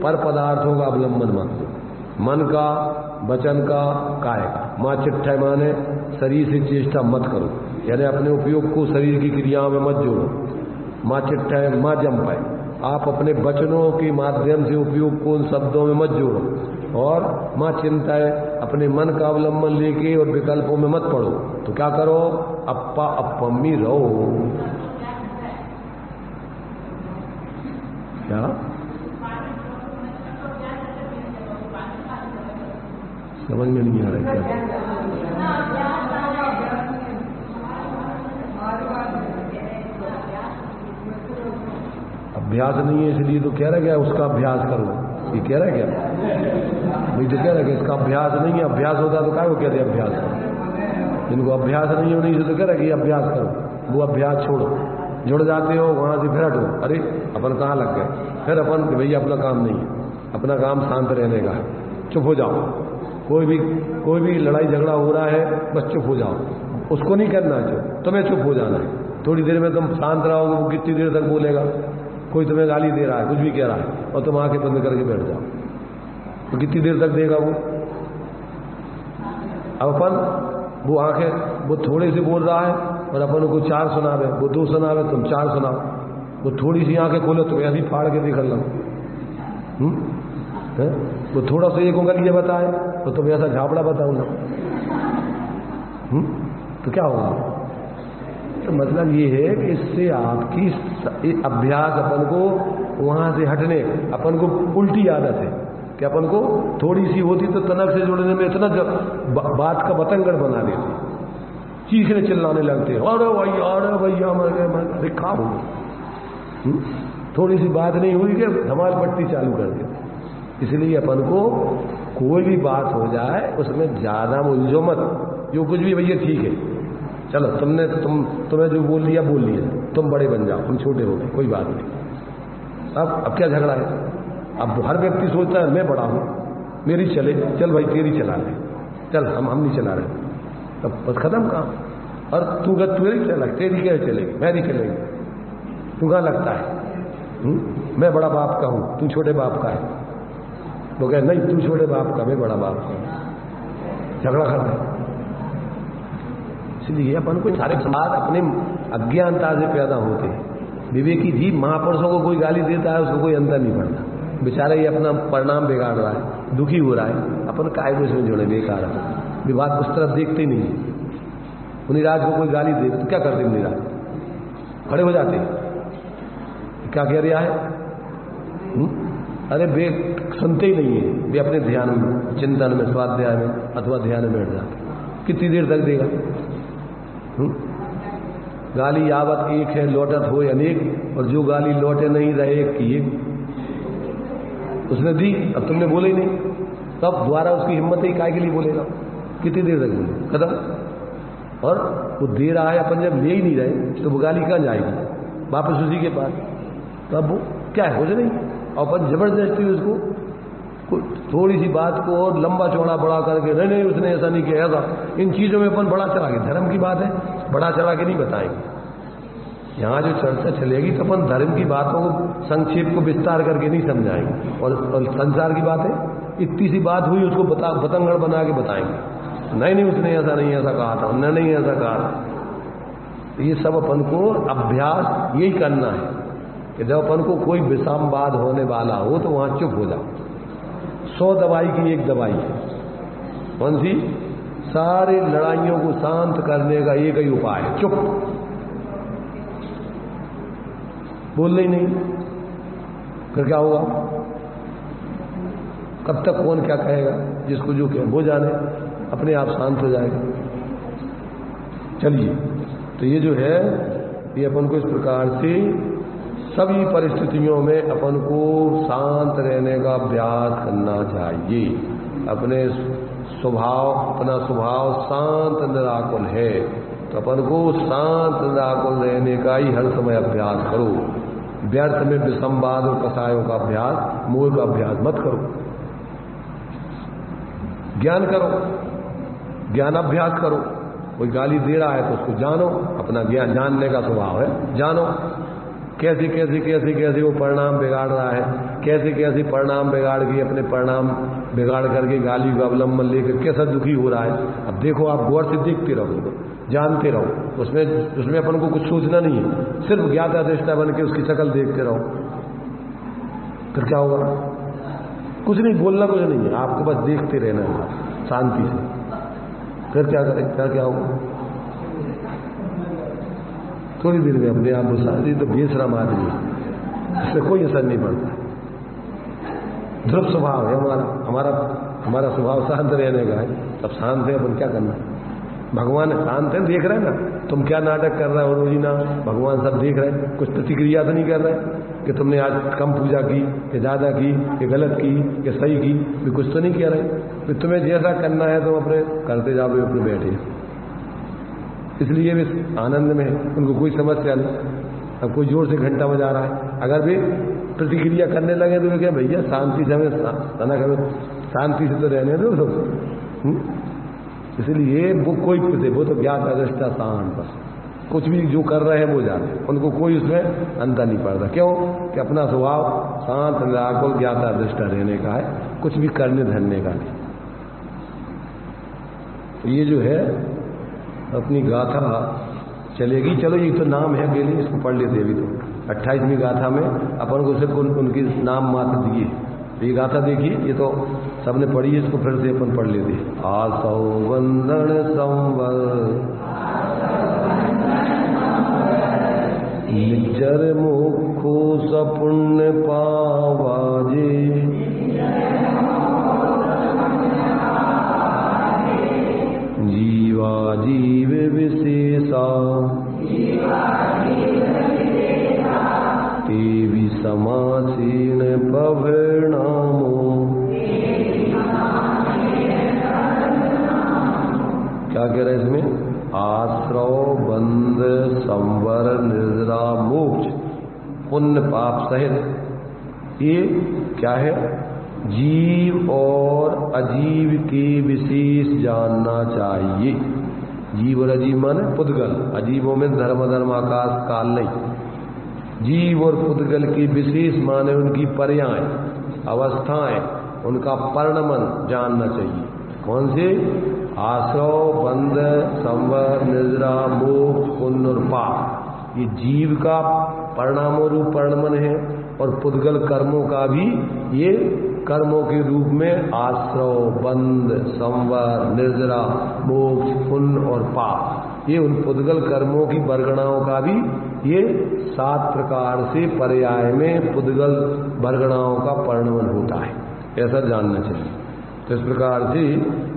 पर पदार्थों का अवलंबन मत करो, मन का, वचन का, काय का। माँ चिट्ठय माने शरीर से चेष्टा मत करो, यानी अपने उपयोग को शरीर की क्रियाओं में मत जोड़ो। माँ चिट्ठय माँ जम्पय, आप अपने वचनों के माध्यम से उपयोग को उन शब्दों में मत जोड़ो। और माँ चिंता है, अपने मन का अवलंबन लेके और विकल्पों में मत पड़ो। तो क्या करो? अप्पा अप्पम्मी रहो। क्या समझ में नहीं आ रहा क्या? अभ्यास नहीं है इसलिए तो कह रहा क्या उसका अभ्यास करो, ये कह रहा क्या? भाई तो कह रहा कि इसका अभ्यास नहीं है, अभ्यास होता तो क्या वो कहते अभ्यास करो। जिनको अभ्यास नहीं हो नहीं से तो कह रहा कि अभ्यास करो, वो अभ्यास छोड़ो। जुड़ जाते हो वहां से फिर हटो, अरे अपन कहाँ लग गए, फिर अपन भैया अपना काम नहीं है, अपना काम शांत रहने का है, चुप हो जाओ। कोई भी लड़ाई झगड़ा हो रहा है बस चुप हो जाओ, उसको नहीं करना है, तुम्हें चुप हो जाना है। थोड़ी देर में तुम शांत रहोगे, वो कितनी देर तक बोलेगा? कोई तुम्हें गाली दे रहा है, कुछ भी कह रहा है, और तुम आंखें बंद करके बैठ जाओ, तो कितनी देर तक देगा वो? अब अपन वो आंखें, वो थोड़े से बोल रहा है और अपन को 4 सुनावे, वो 2 सुनावे, तुम 4 सुनाओ। वो थोड़ी सी आंखें खोलो तो ऐसी फाड़ के देख लो। वो थोड़ा सा एक उंगल ये बताए तो तुम ऐसा झापड़ा बताओ ना। तो क्या होगा? तो मतलब ये है कि इससे आपकी अभ्यास अपन को वहां से हटने, अपन को उल्टी आदत है कि अपन को थोड़ी सी होती तो तनक से जुड़ने में इतना बात का बतंगड़ बना देते, चीखने चिल्लाने लगते, अरे भैया मर गए, अरे खा हो गए। थोड़ी सी बात नहीं हुई कि धमाल पट्टी चालू कर देते। इसलिए अपन को कोई भी बात हो जाए उसमें ज्यादा उलझो मत, जो कुछ भी भैया ठीक है, चलो तुम्हें जो बोल लिया, तुम बड़े बन जाओ, हम छोटे हो गए, कोई बात नहीं। अब क्या झगड़ा है? अब हर व्यक्ति सोचता है मैं बड़ा हूं, मेरी चले, चल भाई तेरी चला ले, चल हम नहीं चला रहे, तब बस खत्म काम। और तू नहीं चला, तेरी क्या चलेगी, मेरी चलेगी, तू कहाँ लगता है? मैं बड़ा बाप का हूं, तू छोटे बाप का है। तो कहे नहीं, तू छोटे बाप का, मैं बड़ा बाप का हूं, झगड़ा खत्म। इसलिए अपन को सारे समाज अपने अज्ञानता से पैदा होते हैं। विवेकी जीव महापुरुषों को कोई गाली देता है, उसको कोई अंतर नहीं पड़ता, बेचारा ये अपना परिणाम बिगाड़ रहा है, दुखी हो रहा है, अपन काय को इसमें जोड़े, बेकार है। विवाद उस तरफ देखते ही नहीं है। मुनिराज को कोई गाली दे तो क्या करते मुनिराज? खड़े हो जाते, क्या कह रहा है? अरे वे सुनते ही नहीं है, वे अपने ध्यान में, चिंतन में, स्वाध्याय में अथवा ध्यान में बैठ जाते। कितनी देर तक देगा? गाली यावत एक है, लौटत हो अनेक, और जो गाली लौटे नहीं रहे एक की एक। उसने दी, अब तुमने बोले ही नहीं, तब द्वारा उसकी हिम्मत ही काय के लिए बोलेगा? कितनी देर तक बोले, खत्म। और वो दे रहा है, अपन जब ले ही नहीं रहे तो वो गाली कहाँ जाएगी, वापस उसी के पास। तो अब वो क्या है, कुछ नहीं, और अपन जबरदस्ती उसको थोड़ी सी बात को और लंबा चौड़ा बड़ा करके, नहीं नहीं उसने ऐसा नहीं किया था, इन चीज़ों में अपन बड़ा चढ़ा के, धर्म की बात है, बड़ा चढ़ा के नहीं बताएंगे। यहाँ जो चर्चा चलेगी तो अपन धर्म की बातों को संक्षेप को विस्तार करके नहीं समझाएंगे, और संसार की बात है, इतनी सी बात हुई उसको बतंगड़ बना के बताएंगे, नहीं नहीं उसने ऐसा नहीं ऐसा कहा था, उन्होंने नहीं ऐसा कहा था। ये सब अपन को अभ्यास यही करना है कि जब अपन को कोई विषमवाद होने वाला हो तो वहाँ चुप हो जाओ। 100 दवाई की एक दवाई है, कौन सी? सारी लड़ाइयों को शांत करने का एक ही उपाय है, चुप, बोलना ही नहीं। फिर क्या होगा? कब तक कौन क्या कहेगा, जिसको जो कहे वो जाने, अपने आप शांत हो जाएगा। चलिए, तो ये जो है ये अपन को इस प्रकार से सभी परिस्थितियों में अपन को शांत रहने का अभ्यास करना चाहिए। अपना स्वभाव शांत निराकुल है, तो अपन को शांत निराकुल रहने का ही हर समय अभ्यास करो। व्यर्थ में विसंवाद और कसायों का अभ्यास, मोह का अभ्यास मत करो। ज्ञान करो, ज्ञान अभ्यास करो। कोई गाली दे रहा है तो उसको जानो, अपना ज्ञान जानने का स्वभाव है, जानो कैसे कैसे कैसे कैसे वो परिणाम बिगाड़ रहा है, कैसे कैसे परिणाम बिगाड़ के अपने परिणाम बिगाड़ करके गाली का अवलंबन लेकर कैसा दुखी हो रहा है। अब देखो, आप गौर से देखते रहो, जानते रहो, उसमें अपन को कुछ सोचना नहीं है, सिर्फ ज्ञाता दृष्टा बन के उसकी शक्ल देखते रहो। फिर क्या होगा? कुछ नहीं बोलना, कुछ नहीं है, आपको बस देखते रहना है शांति से। फिर क्या करें, क्या होगा? थोड़ी देर में अपने आप शादी, तो बेशरम आदमी, इसमें कोई असर नहीं पड़ता। ध्रुव स्वभाव है हमारा स्वभाव शांत रहने का है। अब शांत है, अपन क्या करना? भगवान शांत है, देख रहे हैं ना तुम क्या नाटक कर रहे हो रोजीना, भगवान सब देख रहे हैं, कुछ प्रतिक्रिया तो नहीं कर रहे कि तुमने आज कम पूजा की कि ज्यादा की कि गलत की कि सही की, भी कुछ तो नहीं कह रहे। फिर तुम्हें जैसा करना है तुम अपने करते जाओ, अपने बैठे, इसलिए वे आनंद में, उनको कोई समस्या नहीं। अब कोई जोर से घंटा बजा रहा है, अगर वे प्रतिक्रिया करने लगे तो क्या, भैया शांति से हमें शांति से तो रहने दो सब। इसलिए वो कोई वो तो ज्ञात अदृष्टा शांत, बस कुछ भी जो कर रहे हैं वो जाने, उनको कोई उसमें अंतर नहीं पड़ता। क्यों? कि अपना स्वभाव शांत निराकुल ज्ञाता अदृष्टा रहने का है, कुछ भी करने धरने का नहीं। तो ये जो है अपनी गाथा चलेगी। चलो, ये तो नाम है अकेले, इसको पढ़ लेते अभी। तो 28वीं गाथा में अपन को सिर्फ उनकी नाम मात्र दिए। ये गाथा देखिए, ये तो सबने पढ़ी है, इसको फिर से अपन पढ़ लेते। आसौ वंदन संवर निजर मुखो सपुण्य पावाजे, जीवा जीव विशेषा ते विसमासीन परिणामो। क्या कह रहे हैं इसमें? आश्रव बंध संवर निर्जरा मोक्ष पुण्य पाप सहित, ये क्या है? जीव और अजीव के विशेष जानना चाहिए। जीव और अजीव माने पुद्गल, अजीवों में धर्म आकाश काल नहीं। जीव और पुद्गल की विशेष माने उनकी पर्याय, अवस्थाएं, उनका परिणमन जानना चाहिए। कौन से? आश्रव बंध संवर निर्जरा मोक्ष पुण्य और पाप, ये जीव का परिणामों रूप परिणमन है, और पुद्गल कर्मों का भी ये कर्मों के रूप में आश्रव बंध संवर निर्जरा मोक्ष पुण्य और पाप, ये उन पुद्गल कर्मों की वर्गणाओं का भी ये 7 प्रकार से पर्याय में पुद्गल वर्गणाओं का परिणमन होता है, ऐसा जानना चाहिए। तो इस प्रकार से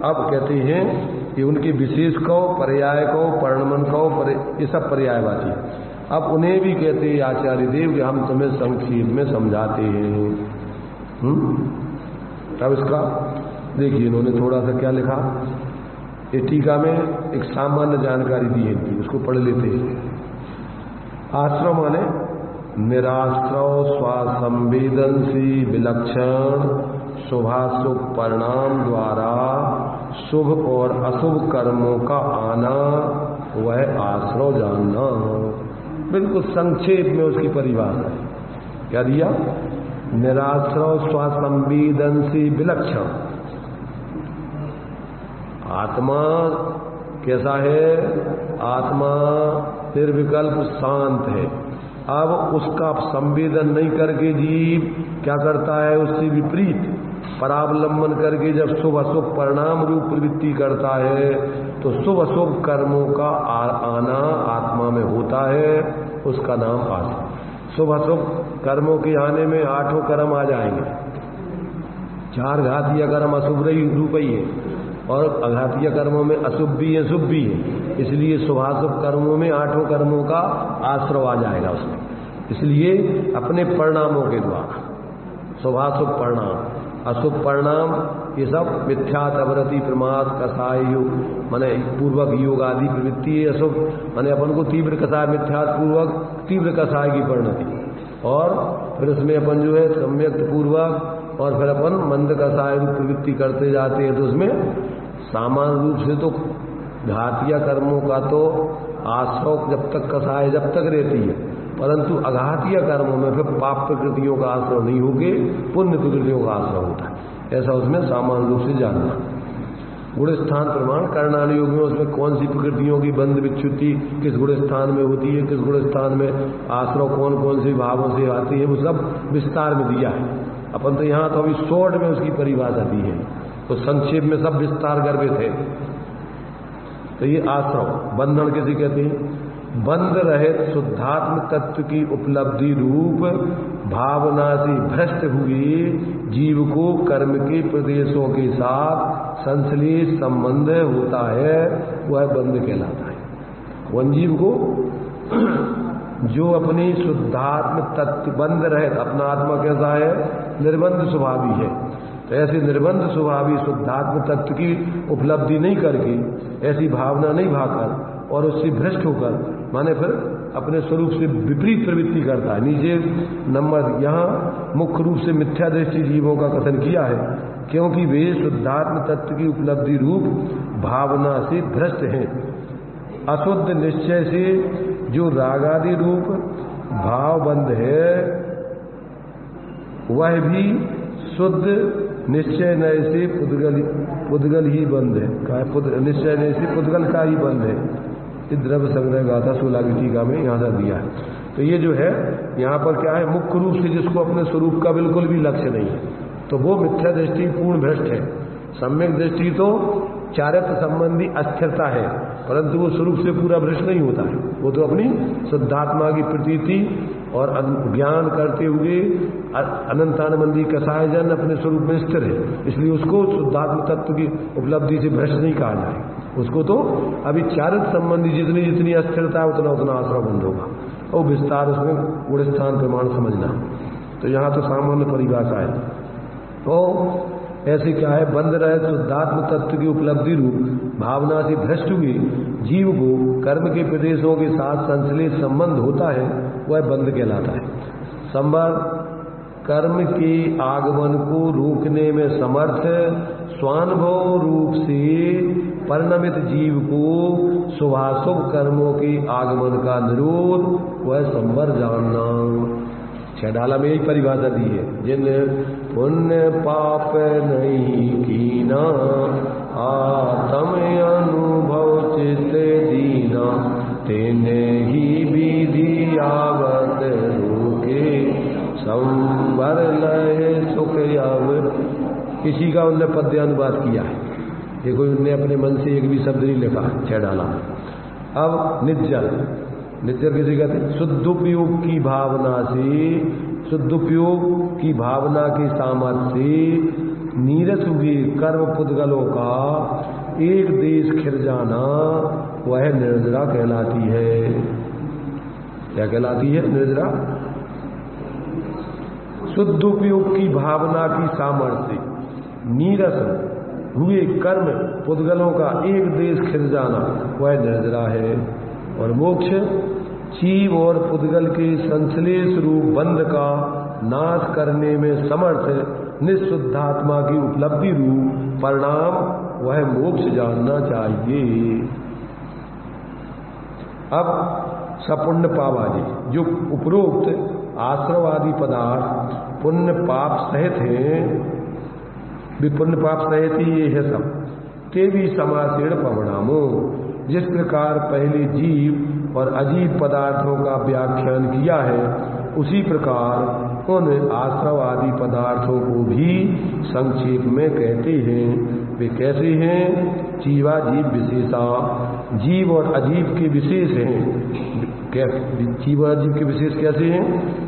अब कहते हैं कि उनके विशेष को, पर्याय को, परिणमन को, ये सब पर्यायवाची। अब उन्हें भी कहते हैं आचार्य देव कि हम तुम्हें संक्षेप में समझाते हैं। अब इसका देखिए, इन्होंने थोड़ा सा क्या लिखा, ये टीका में एक सामान्य जानकारी दी है इनकी, उसको पढ़ लेते हैं। आश्रय माने निराश्रय स्वासंवेदनसी विलक्षण शुभाशुभ परिणाम द्वारा शुभ और अशुभ कर्मों का आना, वह आश्रय जानना। बिल्कुल संक्षेप में उसकी परिभाषा है। क्या दिया? निराश्रय स्वासंवेदनसी विलक्षण। आत्मा कैसा है? आत्मा निर्विकल्प शांत है। अब उसका संवेदन नहीं करके जीव क्या करता है? उससे विपरीत परावलंबन करके जब शुभ अशुभ परिणाम रूप प्रवृत्ति करता है तो शुभ अशुभ कर्मों का आना आत्मा में होता है, उसका नाम आत्मा। शुभ अशुभ कर्मों के आने में 8 कर्म आ जाएंगे। 4 घातीय कर्म अशुभ रूप ही है और अघातीय कर्मों में अशुभ भी है शुभ भी है, इसलिए शुभाशुभ कर्मों में 8 कर्मों का आश्रय आ जाएगा उसमें। इसलिए अपने परिणामों के द्वारा शुभाशुभ परिणाम अशुभ परिणाम ये सब मिथ्यात्वरति प्रमाद कसाय माने पूर्वक योग आदि प्रवृत्ति है। अशुभ माने अपन को तीव्र कसाय मिथ्यात पूर्वक तीव्र कसाय की परिणति, और फिर उसमें अपन जो है सम्यक पूर्वक और फिर अपन मंद कसाय रूप प्रवृत्ति करते जाते हैं। तो उसमें सामान्य रूप से तो घातीय कर्मों का तो आश्रय जब तक कसाय जब तक रहती है, परंतु अघातीय कर्मों में फिर पाप प्रकृतियों का आश्रय नहीं होके पुण्य प्रकृतियों का आश्रय होता है। ऐसा उसमें सामान्य रूप से जानना। गुण स्थान प्रमाण करणानि योग में उसमें कौन सी प्रकृतियों की बंध विच्युति किस गुण स्थान में होती है, किस गुण स्थान में आश्रय कौन कौन से भावों से आती है, वो सब विस्तार में दिया है। अपन तो यहाँ तो अभी शॉर्ट में उसकी परिभाषा दी है, तो संक्षेप में सब विस्तार गर्भित है। तो ये आश्रय बंधन किसे कहते हैं? बंध रहित शुद्धात्म तत्व की उपलब्धि रूप भावना से भ्रष्ट हुए जीव को कर्म के प्रदेशों के साथ संश्लेष संबंध होता है, वह बंध कहलाता है। वन जीव को जो अपनी शुद्धात्म तत्व बंध रहित, अपना आत्मा कैसा है? निर्बंध स्वभावी है। तो ऐसे निर्बंध स्वभावी शुद्धात्म तत्व की उपलब्धि नहीं करके, ऐसी भावना नहीं भाकर और उससे भ्रष्ट होकर माने फिर अपने स्वरूप से विपरीत प्रवृत्ति करता है। नीचे नंबर यहाँ मुख्य रूप से मिथ्या दृष्टि जीवों का कथन किया है, क्योंकि वे शुद्धात्म तत्व की उपलब्धि रूप भावना से भ्रष्ट हैं। अशुद्ध निश्चय से जो रागादि रूप भावबंध है, वह भी शुद्ध निश्चय नय से पुद्गल ही बंद है। निश्चय नय से पुद्गल का ही बंद है। इस द्रव्य संग्रह गाथा 16 की टीका में यहाँ से दिया है। तो ये जो है यहाँ पर क्या है? मुख्य रूप से जिसको अपने स्वरूप का बिल्कुल भी लक्ष्य नहीं है, तो वो मिथ्या दृष्टि पूर्ण भ्रष्ट है। सम्यक दृष्टि तो चारित्र संबंधी अस्थिरता है, परंतु वो स्वरूप से पूरा भ्रष्ट नहीं होता है। वो तो अपनी शुद्धात्मा की प्रतीति और ज्ञान करते हुए अनंतानंदी कसाय जन अपने स्वरूप में स्थिर है, इसलिए उसको शुद्धात्म तत्व की उपलब्धि से भ्रष्ट नहीं कहा जाए। उसको तो अभी चारित्र संबंधी जितनी जितनी अस्थिरता है उतना उतना आश्रय बंद होगा, और विस्तार उसमें गुण स्थान प्रमाण समझना। तो यहाँ तो सामान्य परिभाषा है। तो ऐसे क्या है? बंध रहे शुद्धात्म तत्व की उपलब्धि रूप भावना से भ्रष्ट हुए जीव को कर्म के प्रदेशों के साथ संश्लेष संबंध होता है, वह बंध कहलाता है। संबर कर्म के आगमन को रोकने में समर्थ स्वानुभव रूप से परिणमित जीव को शुभाशुभ कर्मों के आगमन का निरोध वह संवर जानना। छडाला में यही परिभाषा दी है। जिन पुण्य पाप नहीं कीना आत्म अनुभव चित दीना तेने ही विधि आवत रोके संवर लय सुख अव। इसी का उनने पद्य अनुवाद किया है। देखो उनने अपने मन से एक भी शब्द नहीं लिखा छडाला। अब निज्जर, निज्जर किसे कहते हैं? शुद्धोपयोग की भावना से, शुद्धोपयोग की भावना के सामर्थ्य से नीरस हुए कर्म पुद्गलों का एक देश खिर जाना, वह निर्जरा कहलाती है। क्या कहलाती है? निर्जरा। शुद्धोपयोग की भावना की सामर्थ्य नीरस हुए कर्म पुद्गलों का एक देश खिर जाना वह निर्जरा है। और मोक्ष जीव और पुद्गल के संश्लेष रूप बंध का नाश करने में समर्थ निःशुद्धात्मा की उपलब्धि रूप परिणाम वह मोक्ष जानना चाहिए। अब सपुण्य पावादि जो उपरोक्त आश्रवादी पदार्थ पुण्य पाप सहित हैं, विपुण्य पाप सहित ही ये है सब, के भी समासेण परिणामो। जिस प्रकार पहले जीव और अजीव पदार्थों का व्याख्यान किया है उसी प्रकार उन आश्रव आदि पदार्थों को भी संक्षेप में कहते हैं। वे कैसे हैं? जीवा जीव विशेषा, जीव और अजीव के विशेष हैं। जीव और अजीव के विशेष कैसे हैं?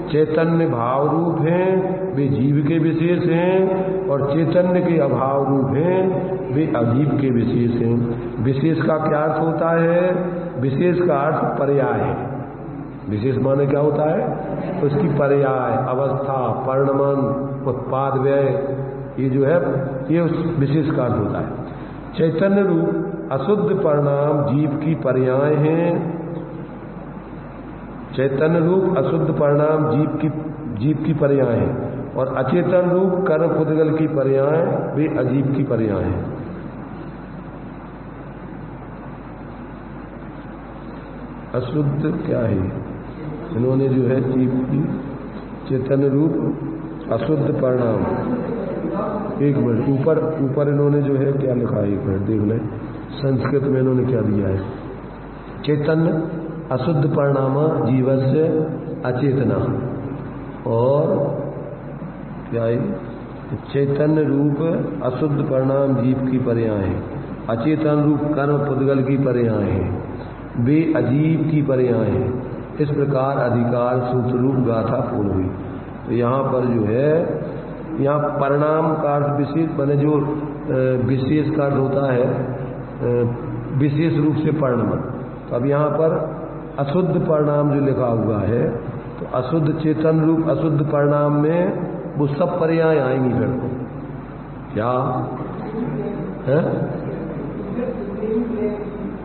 चैतन्य भाव रूप हैं वे जीव के विशेष हैं, और चैतन्य के अभाव रूप हैं वे अजीव के विशेष हैं। विशेष का क्या अर्थ होता है? विशेष का अर्थ पर्याय है। विशेष माने क्या होता है? उसकी पर्याय, अवस्था, परिणमन, उत्पाद, व्यय, ये जो है ये उस विशेष का अर्थ होता है। चैतन्य रूप अशुद्ध परिणाम जीव की पर्याय हैं। चैतन्य रूप अशुद्ध परिणाम जीव की पर्याय हैं, और अचेतन रूप कर्म पुद्गल की पर्याय वे अजीव की पर्याय हैं। अशुद्ध क्या है? इन्होंने जो है जीव की चैतन्य रूप अशुद्ध परिणाम, एक मिनट ऊपर इन्होंने जो है क्या लिखा है, एक मिनट देख लें संस्कृत में इन्होंने क्या दिया है। चैतन्य अशुद्ध परिणाम जीवस्य अचेतना, और क्या है? चैतन्य रूप अशुद्ध परिणाम जीव की पर्याय है, अचेतन रूप कर्म पुद्गल की पर्याय है, वे अजीव की पर्याय है। इस प्रकार अधिकार सूत्र रूप गाथा पूर्ण हुई। तो यहाँ पर जो है, यहाँ परिणाम का अर्थ विशेष बने, जो विशेष का अर्थ होता है विशेष रूप से परिणाम। तो अब यहाँ पर अशुद्ध परिणाम जो लिखा हुआ है, तो अशुद्ध चेतन रूप अशुद्ध परिणाम में वो सब पर्याय आएंगी फिर को क्या है?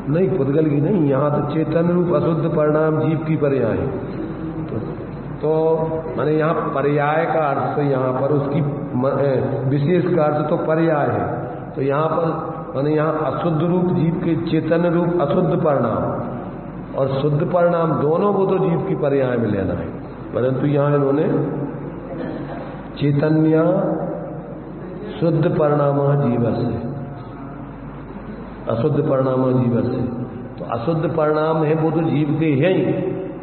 नहीं, पुद्गल की नहीं, यहाँ तो चेतन रूप अशुद्ध परिणाम जीव की पर्याय है। तो माने यहाँ पर्याय का अर्थ, तो यहाँ पर उसकी विशेष का अर्थ तो पर्याय है। तो यहाँ पर माने यहाँ अशुद्ध रूप जीव के, चेतन रूप अशुद्ध परिणाम और शुद्ध परिणाम दोनों को तो जीव की पर्याय में लेना है। परंतु यहाँ इन्होंने चैतन्य शुद्ध परिणाम जीवस्य, अशुद्ध परिणाम जीवस्य, तो अशुद्ध परिणाम है वो तो जीव के हैं ही,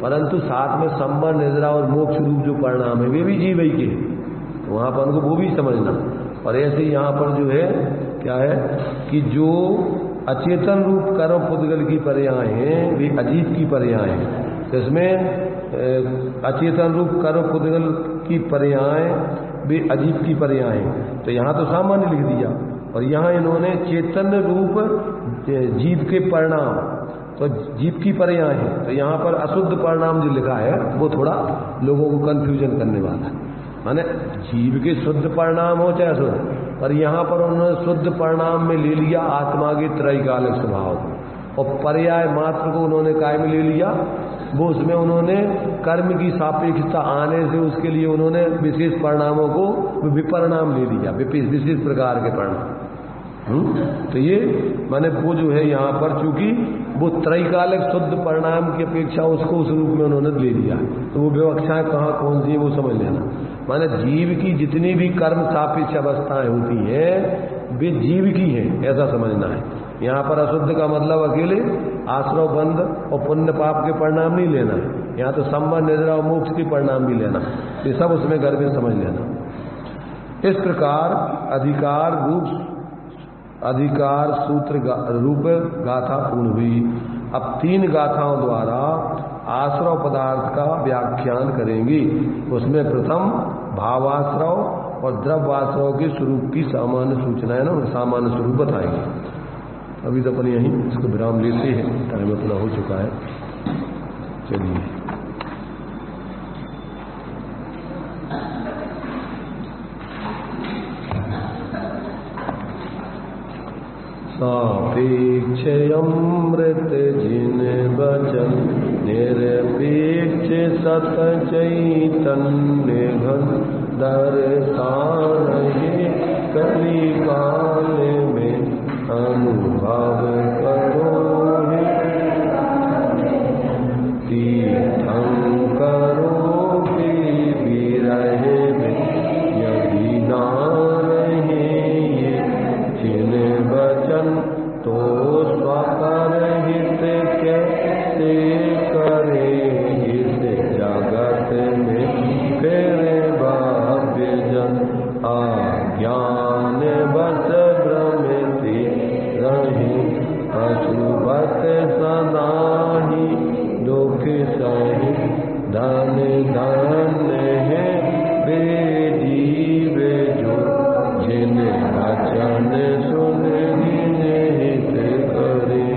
परंतु साथ में संबंध, निद्रा और मोक्ष रूप जो परिणाम है वे भी जीव ही के, तो वहाँ पर उनको वो भी समझना। और ऐसे यहाँ पर जो है क्या है कि जो अचेतन रूप कर्म पुद्गल की पर्याय हैं वे अजीव की पर्याय हैं। इसमें अचेतन रूप कर्म पुद्गल की पर्याय वे अजीव की पर्याय हैं। तो यहाँ तो सामान्य लिख दिया, और यहाँ इन्होंने चैतन्य रूप जीव के परिणाम तो जीव की पर्याय है। तो यहाँ पर अशुद्ध परिणाम जो लिखा है वो थोड़ा लोगों को कंफ्यूजन करने वाला है। माने जीव के शुद्ध परिणाम हो चाहे अशुद्ध, पर यहाँ पर उन्होंने शुद्ध परिणाम में ले लिया आत्मा के त्रैकालिक स्वभाव को, और पर्याय मात्र को उन्होंने काय में ले लिया, वो उसमें उन्होंने कर्म की सापेक्षता आने से उसके लिए उन्होंने विशेष परिणामों को विपरिणाम ले लिया, विशेष प्रकार के परिणाम। तो ये माने वो जो है यहाँ पर चूंकि वो त्रैकालिक शुद्ध परिणाम की अपेक्षा उसको उस रूप में उन्होंने ले लिया, तो वो विवक्षाएं कहाँ कौन सी है वो समझ लेना। माने जीव की जितनी भी कर्म सापेक्ष अवस्थाएं होती हैं वे जीव की हैं, ऐसा समझना है। यहाँ पर अशुद्ध का मतलब अकेले आश्रव बंध और पुण्य पाप के परिणाम नहीं लेना है, यहाँ तो संबंध, निद्रा और मोक्ष के परिणाम भी लेना, ये सब उसमें घर में समझ लेना। इस प्रकार अधिकार सूत्र रूप गाथा पूर्ण हुई। अब 3 गाथाओं द्वारा आश्रव पदार्थ का व्याख्यान करेंगे। उसमें प्रथम भावाश्रव और द्रव्याश्रव के स्वरूप की सामान्य सूचना है ना, सामान्य स्वरूप बताएंगे। अभी तो अपन यहीं इसको विराम लेते हैं, टाइम अपना हो चुका है। चलिए, सापेक्ष अमृत जिन बचन निरपेक्ष सत चैतन्य घन दर्शन है कली काल में अनुभव करो है तीर्थंकरो विरह यदि ना रहे ये जिन वचन तो स्वकर हित कैसे करे इस जगत में फिर भव्य जन अज्ञान बस भ्रमिति रहे अशुभत सदा ही दुख सही धन धन है वे जीव जो जिन वचन सुन हित करे।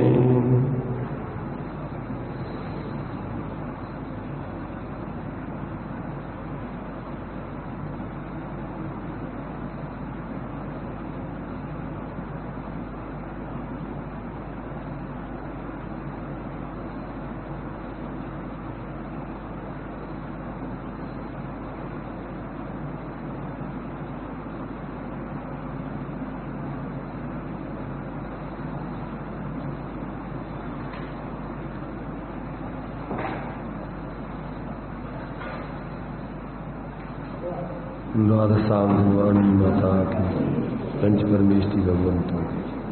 द्वादशाम वाणी माता की पंच परमेष्टि भगवंतों की